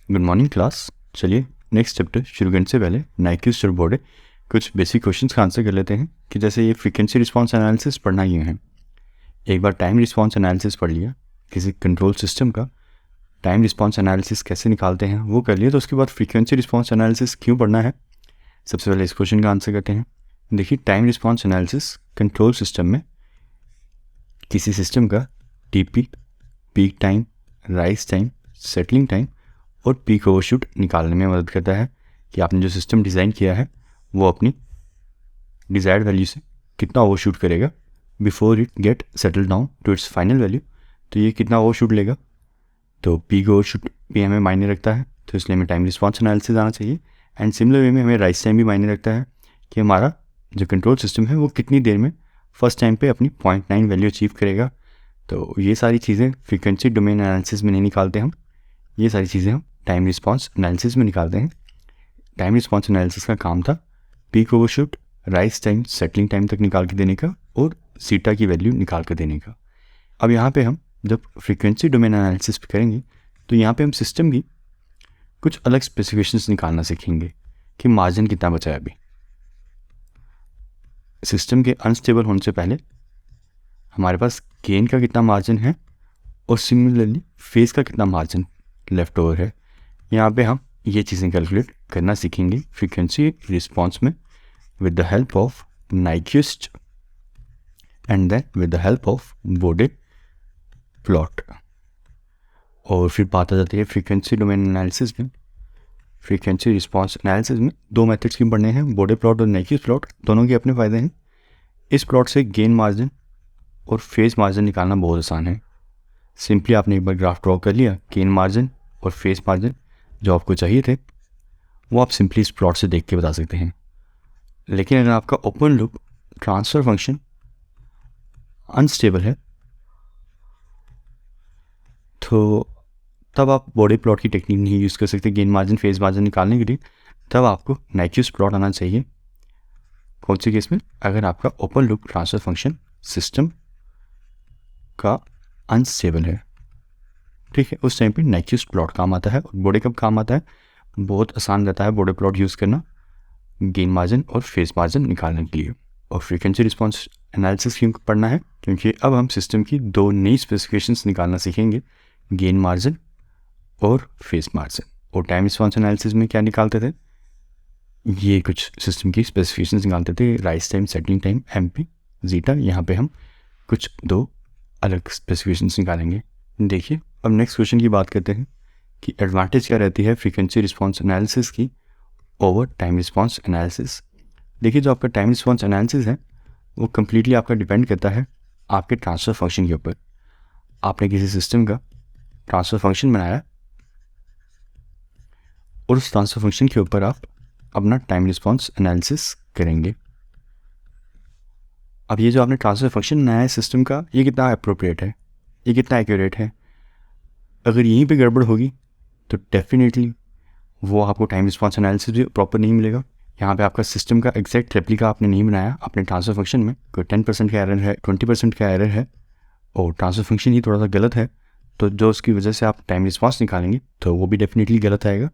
Good morning class. चलिए next chapter शुरू करने से पहले नाइक्यूस्ट और बोर्डे कुछ बेसिक क्वेश्चंस का आंसर कर लेते हैं कि जैसे ये फ्रीक्वेंसी रिस्पांस एनालिसिस पढ़ना ही है। एक बार टाइम रिस्पांस एनालिसिस पढ़ लिया, किसी कंट्रोल सिस्टम का टाइम रिस्पांस एनालिसिस कैसे निकालते हैं वो कर लिया, तो उसके बाद फ्रीक्वेंसी रिस्पांस एनालिसिस क्यों पढ़ना है, सबसे पहले इस क्वेश्चन का आंसर करते हैं। देखिए, time response analysis control system में किसी सिस्टम का TP, peak time, rise time, settling time और पीक ओवरशूट निकालने में मदद करता है कि आपने जो सिस्टम डिज़ाइन किया है वो अपनी डिज़ायर्ड वैल्यू से कितना ओवरशूट करेगा before it get settle down to its final value. तो ये कितना ओवरशूट लेगा, तो पीक ओवरशूट भी हमें मायने रखता है, तो इसलिए हमें टाइम रिस्पॉन्स एनालिसिस आना चाहिए। एंड सिमिलर वे में हमें राइज टाइम भी मायने रखता है कि हमारा जो कंट्रोल सिस्टम है वो कितनी देर में फर्स्ट टाइम पे अपनी 0.9 वैल्यू अचीव करेगा। तो ये सारी चीज़ें फ्रीक्वेंसी डोमेन एनालिसिस में नहीं निकालते हम, ये सारी चीज़ें हम टाइम रिस्पांस एनालिसिस में निकालते हैं। टाइम रिस्पांस एनालिसिस का काम था peak overshoot, rise time, settling time तक निकाल के देने का और सीटा की वैल्यू निकाल कर देने का। अब यहाँ पे हम जब फ्रीक्वेंसी डोमेन एनालिसिस करेंगे तो यहाँ पे हम सिस्टम की कुछ अलग स्पेसिफिकेशंस निकालना सीखेंगे कि मार्जिन कितना बचा है। अभी सिस्टम के अनस्टेबल होने से पहले हमारे पास गेन का कितना मार्जिन है और सिमिलरली फेज का कितना मार्जिन लेफ्ट ओवर है। यहाँ पे हम ये चीज़ें कैलकुलेट करना सीखेंगे फ्रीक्वेंसी रिस्पांस में with the help of Nyquist and then with the help of Bode plot. और फिर बात आ जाती है फ्रीक्वेंसी डोमेन एनालिसिस में। फ्रीक्वेंसी रिस्पांस एनालिसिस में दो मेथड्स की पढ़ने हैं, बोर्डे प्लॉट और नाइक्यूस्ट प्लॉट। दोनों के अपने फ़ायदे हैं। इस प्लॉट से गेन मार्जिन और फेज मार्जिन निकालना बहुत आसान है। सिंपली आपने एक बार ग्राफ ड्रॉ कर लिया, गेन मार्जिन और फेज मार्जिन जो आपको चाहिए थे वो आप सिंपली इस प्लॉट से देख के बता सकते हैं। लेकिन अगर आपका open loop transfer function unstable है तो तब आप बॉडी प्लॉट की टेक्निक नहीं यूज़ कर सकते गेन मार्जिन फेज मार्जिन निकालने के लिए। तब आपको नाइक्यूस्ट प्लॉट आना चाहिए। कौन सी केस में, अगर आपका open loop transfer function system का अनस्टेबल है, ठीक है, उस टाइम पे नाइक्यूस्ट प्लॉट काम आता है। और बोर्डे कब काम आता है, बहुत आसान रहता है बोर्डे प्लॉट यूज़ करना गेन मार्जिन और फेज मार्जिन निकालने के लिए। और फ्रीक्वेंसी रिस्पांस एनालिसिस क्यों पढ़ना है, क्योंकि अब हम सिस्टम की दो नई स्पेसिफिकेशंस निकालना सीखेंगे, गेन मार्जिन और फेज मार्जिन। और टाइम रिस्पांस एनालिसिस में क्या निकालते थे, ये कुछ सिस्टम की स्पेसिफिकेशंस निकालते थे, rise time, settling time, MP, zeta. यहाँ पे हम कुछ दो अलग स्पेसिफिकेशंस निकालेंगे। देखिए, अब नेक्स्ट क्वेश्चन की बात करते हैं कि एडवांटेज क्या रहती है फ्रीक्वेंसी रिस्पांस एनालिसिस की ओवर टाइम रिस्पांस एनालिसिस। देखिए, जो आपका टाइम रिस्पांस एनालिसिस है वो कम्प्लीटली आपका डिपेंड करता है आपके ट्रांसफ़र फंक्शन के ऊपर। आपने किसी सिस्टम का ट्रांसफ़र फंक्शन बनाया और उस ट्रांसफ़र फंक्शन के ऊपर आप अपना टाइम रिस्पांस एनालिसिस करेंगे। अब ये जो आपने ट्रांसफ़र फंक्शन बनाया है सिस्टम का, ये कितना अप्रोप्रिएट है, ये कितना एक्यूरेट है। अगर यहीं पे गड़बड़ होगी तो डेफिनेटली वो आपको टाइम रिस्पांस एनालिसिस भी प्रॉपर नहीं मिलेगा। यहाँ पे आपका सिस्टम का एग्जैक्ट रेप्लिका आपने नहीं बनाया अपने ट्रांसफ़र फंक्शन में, कोई 10% का एरर है, 20% का एरर है और ट्रांसफ़र फंक्शन ही थोड़ा सा गलत है, तो जो उसकी वजह से आप टाइम रिस्पांस निकालेंगे तो वो भी डेफिनेटली गलत आएगा।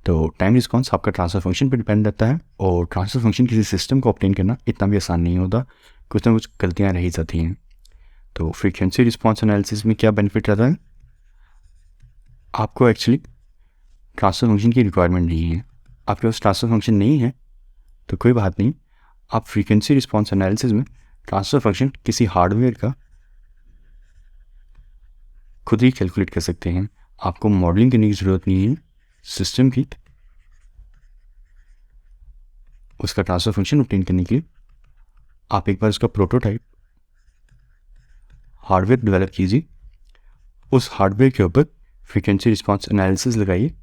तो टाइम रिस्पांस आपका ट्रांसफ़र फंक्शन पर डिपेंड रहता है और ट्रांसफ़र फंक्शन किसी सिस्टम को ऑब्टेन करना इतना भी आसान नहीं होता, कुछ ना कुछ गलतियाँ रह ही जाती हैं। तो फ्रीक्वेंसी रिस्पांस एनालिसिस में क्या बेनिफिट रहता है, आपको एक्चुअली ट्रांसफ़र फंक्शन की रिक्वायरमेंट नहीं है। आपके पास ट्रांसफ़र फंक्शन नहीं है तो कोई बात नहीं, आप फ्रीक्वेंसी रिस्पांस एनालिसिस में ट्रांसफ़र फंक्शन किसी हार्डवेयर का खुद ही कैलकुलेट कर सकते हैं। आपको मॉडलिंग करने की ज़रूरत नहीं है सिस्टम की, उसका ट्रांसफ़र फंक्शन ऑब्टेन करने के लिए आप एक बार उसका प्रोटोटाइप हार्डवेयर डेवलप कीजिए, उस हार्डवेयर के ऊपर फ्रीक्वेंसी रिस्पांस एनालिसिस लगाइए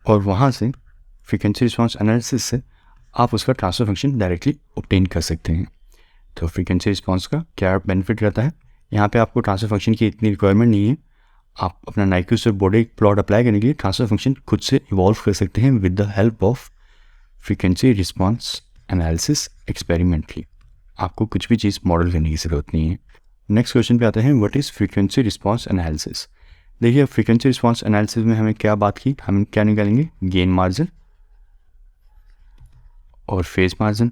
और वहाँ से फ्रीक्वेंसी रिस्पांस एनालिसिस से आप उसका ट्रांसफ़र फंक्शन डायरेक्टली ऑब्टेन कर सकते हैं। तो फ्रीक्वेंसी रिस्पांस का क्या बेनिफिट रहता है, यहाँ पे आपको ट्रांसफ़र फंक्शन की इतनी रिक्वायरमेंट नहीं है। आप अपना नाइक्यूस्ट और बोर्डे प्लॉट अप्लाई करने के लिए ट्रांसफ़र फंक्शन खुद से इवॉल्व कर सकते हैं with the help of frequency response analysis experimentally. आपको कुछ भी चीज़ मॉडल करने की ज़रूरत नहीं है। नेक्स्ट क्वेश्चन पे आते हैं, what is frequency response analysis. देखिए फ्रीक्वेंसी रिस्पॉन्स एनालिसिस में हमें क्या बात की, हम क्या निकालेंगे, गेन मार्जिन और फेज मार्जिन।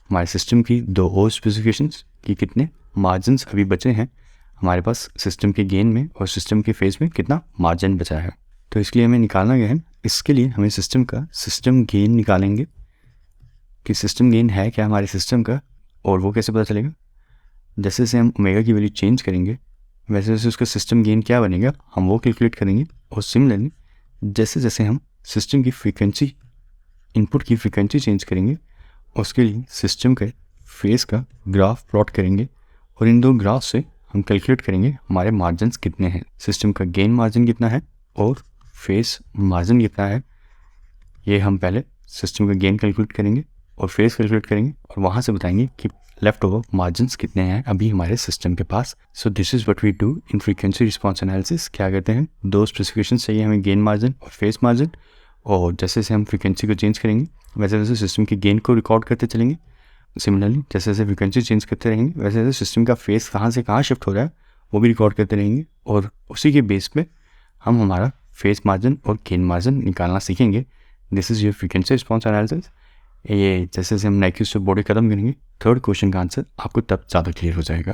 हमारे सिस्टम की दो और स्पेसिफिकेशंस कि कितने मार्जिन्स अभी बचे हैं हमारे पास सिस्टम के गेन में और सिस्टम के फेज में कितना मार्जिन बचा है। तो इसके लिए हमें निकालना क्या है, इसके लिए हमें सिस्टम का सिस्टम गेन निकालेंगे कि सिस्टम गेन है क्या हमारे सिस्टम का, और वो कैसे पता चलेगा, जैसे जैसे हम ओमेगा की वैल्यू चेंज करेंगे वैसे वैसे उसका सिस्टम गेन क्या बनेगा हम वो कैलकुलेट करेंगे। और सिमिलरली जैसे जैसे हम सिस्टम की फ्रीक्वेंसी, इनपुट की फ्रीक्वेंसी चेंज करेंगे उसके लिए सिस्टम के फेस का ग्राफ प्लॉट करेंगे और इन दो ग्राफ से हम कैलकुलेट करेंगे हमारे मार्जिन्स कितने हैं, सिस्टम का गेन मार्जिन कितना है और फेस मार्जिन कितना है। ये हम पहले सिस्टम का गेन कैलकुलेट करेंगे और फेस कैलकुलेट करेंगे और वहाँ से बताएंगे कि लेफ्ट ओवर मार्जिन्स कितने हैं अभी हमारे सिस्टम के पास। So this is what we do in frequency response analysis. क्या करते हैं, दो स्पेसिफिकेशन चाहिए हमें, गेन मार्जिन और फेस मार्जिन, और जैसे जैसे हम फ्रीक्वेंसी को चेंज करेंगे वैसे वैसे सिस्टम के गेन को रिकॉर्ड करते चलेंगे। सिमिलरली जैसे जैसे फ्रीक्वेंसी चेंज करते रहेंगे वैसे वैसे सिस्टम का फेस कहाँ से कहाँ शिफ्ट हो रहा है वो भी रिकॉर्ड करते रहेंगे और उसी के बेस पे हम हमारा फेस मार्जिन और गेन मार्जिन निकालना सीखेंगे। This is your frequency response analysis. ये जैसे जैसे हम नाइक्यूस्टर बोर्ड खत्म करेंगे थर्ड क्वेश्चन का आंसर आपको तब ज़्यादा क्लियर हो जाएगा।